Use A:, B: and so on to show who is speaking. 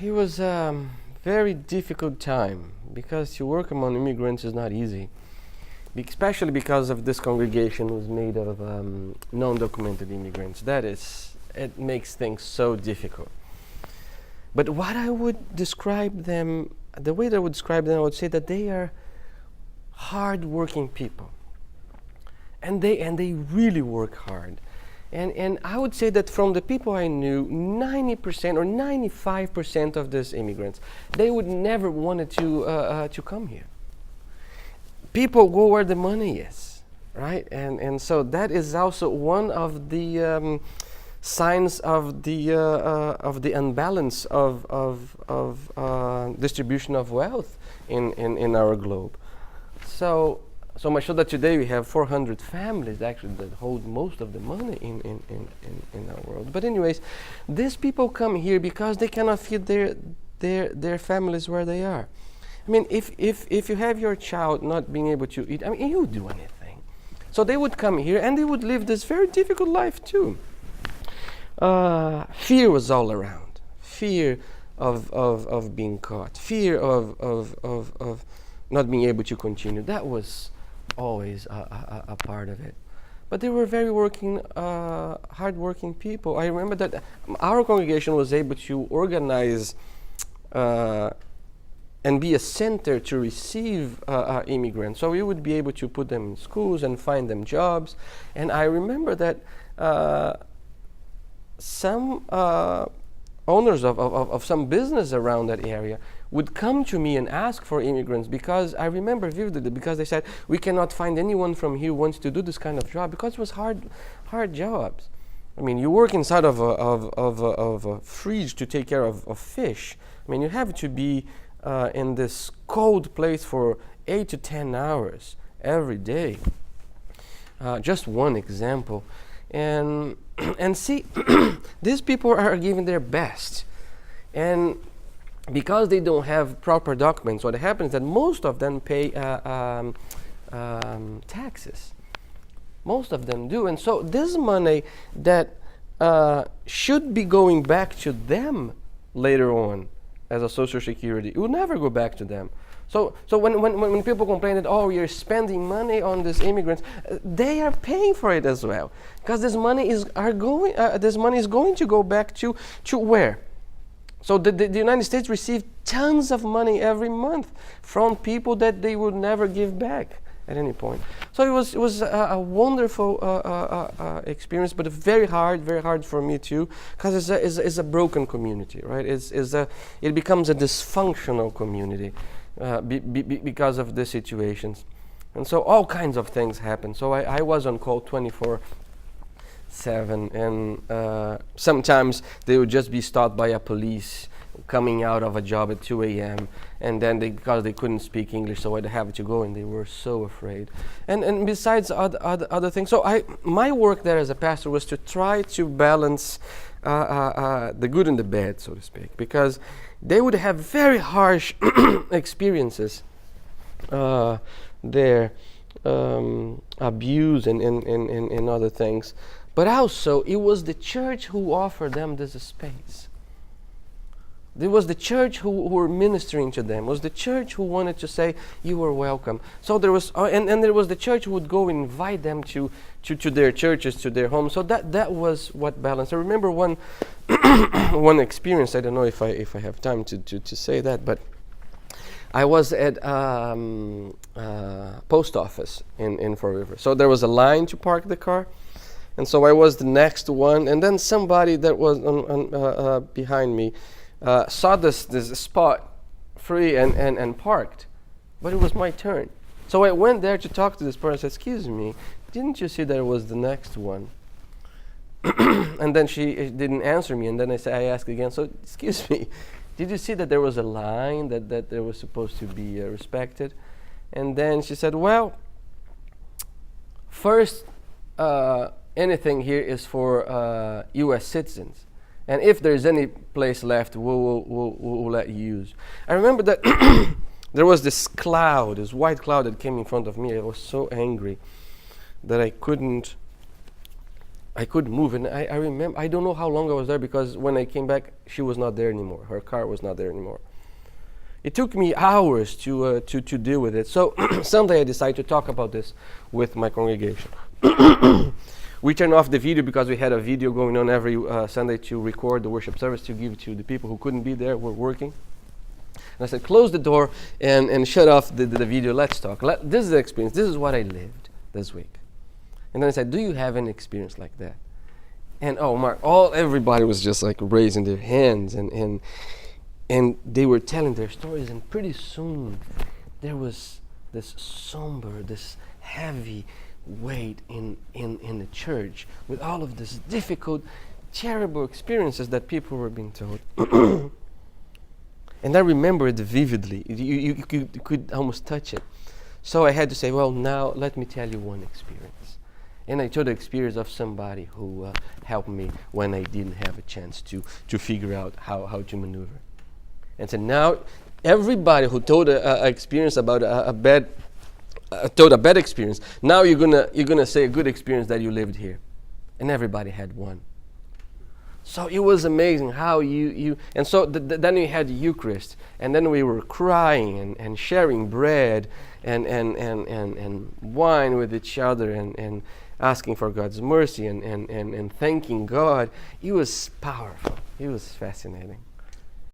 A: it was a very difficult time because to work among immigrants is not easy, especially because of this congregation was made of non-documented immigrants. It makes things so difficult. But what I would describe them, the way that I would describe them, I would say that they are hard-working people, and they really work hard. And I would say that from the people I knew, 90% or 95% of these immigrants, they would never wanted to come here. People go where the money is, right? And so that is also one of the signs of the unbalance of distribution of wealth in our globe. So much so that today we have 400 families actually that hold most of the money in our world. But anyways, these people come here because they cannot feed their families where they are. I mean, if you have your child not being able to eat, I mean, you would do anything. So they would come here and they would live this very difficult life too. Fear was all around. Fear of being caught. Fear of not being able to continue. That was always a part of it. But they were very hard-working people. I remember that our congregation was able to organize and be a center to receive immigrants. So we would be able to put them in schools and find them jobs. And I remember that some owners of some business around that area would come to me and ask for immigrants, because I remember vividly, because they said, we cannot find anyone from here who wants to do this kind of job, because it was hard jobs. I mean, you work inside of a fridge to take care of fish. I mean, you have to be in this cold place for 8 to 10 hours every day. Just one example. And see, these people are giving their best. And because they don't have proper documents, what happens is that most of them pay taxes. Most of them do. And so this money that should be going back to them later on as a social security, it will never go back to them. So when people complain that, oh, you're spending money on these immigrants, they are paying for it as well, because this money is going to go back to where? So the United States received tons of money every month from people that they would never give back at any point. So it was a wonderful experience, but very hard for me too, because it's a broken community, right? It becomes a dysfunctional community. Because of the situations. And so all kinds of things happen. So I was on call 24/7, and sometimes they would just be stopped by a police coming out of a job at 2 a.m. and then because they couldn't speak English, so I'd have to go, and they were so afraid. And besides other things, so my work there as a pastor was to try to balance the good and the bad, so to speak, because they would have very harsh experiences there, abuse and other things. But also, it was the church who offered them this space. It was the church who were ministering to them. It was the church who wanted to say, you are welcome. So there was, and there was the church who would go and invite them to their churches, to their homes. So that was what balanced. I remember one experience. I don't know if I have time to say that, but I was at post office in Fall River. So there was a line to park the car, and so I was the next one. And then somebody that was behind me saw this spot free and parked, but it was my turn. So I went there to talk to this person. I said, excuse me, didn't you see there was the next one? And then she didn't answer me, and then I asked again, so excuse me, did you see that there was a line that there was supposed to be respected? And then she said, well, first, anything here is for U.S. citizens. And if there's any place left, we'll let you use. I remember that there was this cloud, this white cloud that came in front of me. I was so angry that I couldn't I couldn't move, and I remember, I don't know how long I was there, because when I came back, she was not there anymore. Her car was not there anymore. It took me hours to deal with it. So Sunday I decided to talk about this with my congregation. We turned off the video because we had a video going on every Sunday to record the worship service to give to the people who couldn't be there, were working. And I said, close the door and shut off the video. Let's talk. This is the experience. This is what I lived this week. And then I said, do you have any experience like that? And oh, Mark, everybody was just like raising their hands, and they were telling their stories, and pretty soon there was this somber, this heavy weight in the church with all of these difficult, terrible experiences that people were being told. And I remember it vividly. You could almost touch it. So I had to say, well, now let me tell you one experience. And I told the experience of somebody who helped me when I didn't have a chance to figure out how to maneuver. And so now, everybody who told a experience about told a bad experience, now you're gonna say a good experience that you lived here, and everybody had one. So it was amazing how you and so then we had the Eucharist, and then we were crying and sharing bread and wine with each other and asking for God's mercy and thanking God. It was powerful. It was fascinating.